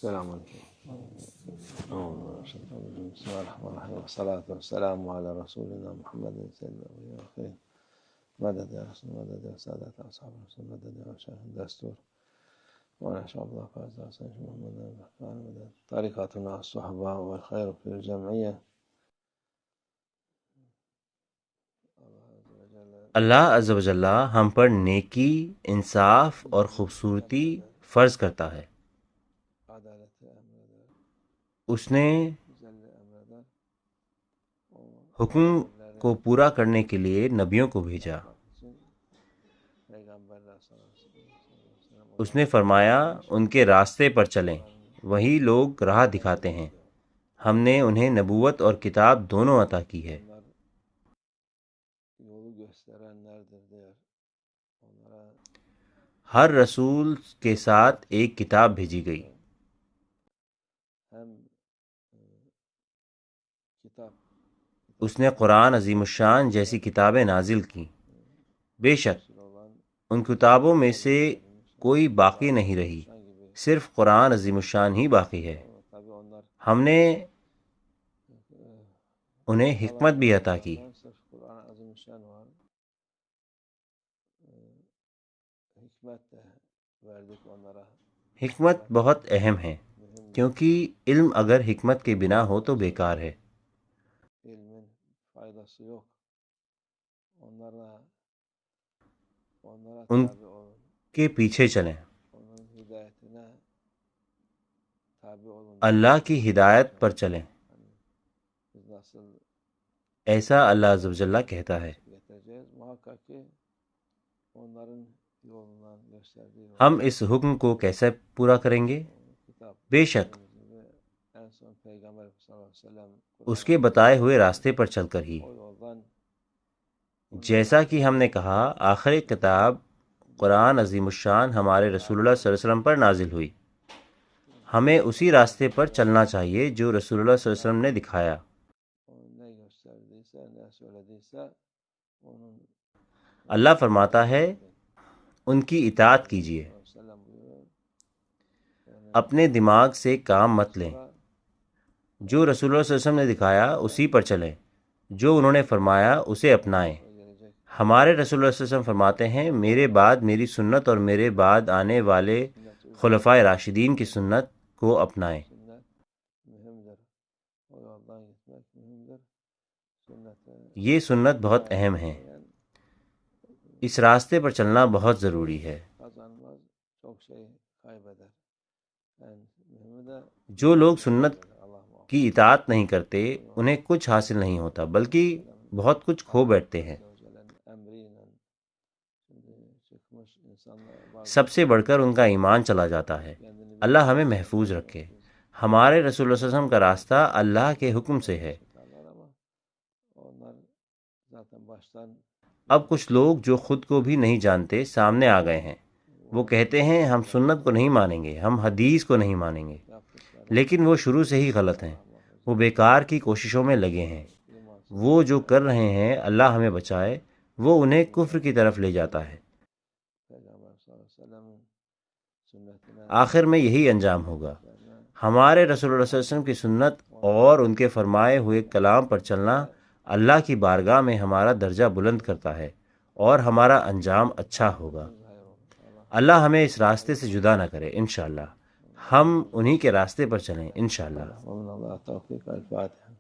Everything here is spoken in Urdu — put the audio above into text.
السلام علیکم. بسم اللہ الرحمن الرحیم والصلاة والسلام علی رسولنا محمد سید الاولین والآخرین. مدد یا رسول مدد یا سادات اصحاب رسول مدد یا شرح دستور مولانا شاہ عبد الله فاضل حسین محمد مدد طریقاتنا الصحبہ والخیر فی الجمعیہ. اللہ عز و جل ہم پر نیکی، انصاف اور خوبصورتی فرض کرتا ہے. اس نے حکم کو پورا کرنے کے لیے نبیوں کو بھیجا. اس نے فرمایا ان کے راستے پر چلیں، وہی لوگ راہ دکھاتے ہیں. ہم نے انہیں نبوت اور کتاب دونوں عطا کی ہے. ہر رسول کے ساتھ ایک کتاب بھیجی گئی. اس نے قرآن عظیم الشان جیسی کتابیں نازل کیں. بے شک ان کتابوں میں سے کوئی باقی نہیں رہی، صرف قرآن عظیم الشان ہی باقی ہے. ہم نے انہیں حکمت بھی عطا کی. حکمت بہت اہم ہے، کیونکہ علم اگر حکمت کے بنا ہو تو بیکار ہے. ان کے پیچھے چلیں. اللہ کی ہدایت پر چلیں. ایسا اللہ عز و جل کہتا ہے. ہم اس حکم کو کیسے پورا کریں گے؟ بے شک اس کے بتائے ہوئے راستے پر چل کر ہی. جیسا کہ ہم نے کہا، آخری کتاب قرآن عظیم الشان ہمارے رسول اللہ صلی اللہ علیہ وسلم پر نازل ہوئی. ہمیں اسی راستے پر چلنا چاہیے جو رسول اللہ صلی اللہ علیہ وسلم نے دکھایا. اللہ فرماتا ہے ان کی اطاعت کیجیے، اپنے دماغ سے کام مت لیں. جو رسول اللہ صلی اللہ علیہ وسلم نے دکھایا اسی پر چلیں، جو انہوں نے فرمایا اسے اپنائیں. ہمارے رسول اللہ صلی اللہ علیہ وسلم فرماتے ہیں میرے بعد میری سنت اور میرے بعد آنے والے خلفائے راشدین کی سنت کو اپنائیں. یہ سنت بہت اہم ہے. اس راستے پر چلنا بہت ضروری ہے. جو لوگ سنت کی اطاعت نہیں کرتے انہیں کچھ حاصل نہیں ہوتا، بلکہ بہت کچھ کھو بیٹھتے ہیں. سب سے بڑھ کر ان کا ایمان چلا جاتا ہے. اللہ ہمیں محفوظ رکھے. ہمارے رسول اللہ صلی اللہ علیہ وسلم کا راستہ اللہ کے حکم سے ہے. اب کچھ لوگ جو خود کو بھی نہیں جانتے سامنے آ گئے ہیں. وہ کہتے ہیں ہم سنت کو نہیں مانیں گے، ہم حدیث کو نہیں مانیں گے، لیکن وہ شروع سے ہی غلط ہیں. وہ بیکار کی کوششوں میں لگے ہیں. وہ جو کر رہے ہیں اللہ ہمیں بچائے، وہ انہیں کفر کی طرف لے جاتا ہے. آخر میں یہی انجام ہوگا. ہمارے رسول اللہ صلی اللہ علیہ وسلم کی سنت اور ان کے فرمائے ہوئے کلام پر چلنا اللہ کی بارگاہ میں ہمارا درجہ بلند کرتا ہے اور ہمارا انجام اچھا ہوگا. اللہ ہمیں اس راستے سے جدا نہ کرے. انشاءاللہ ہم انہی کے راستے پر چلیں انشاءاللہ. توفیق. الفاتحہ.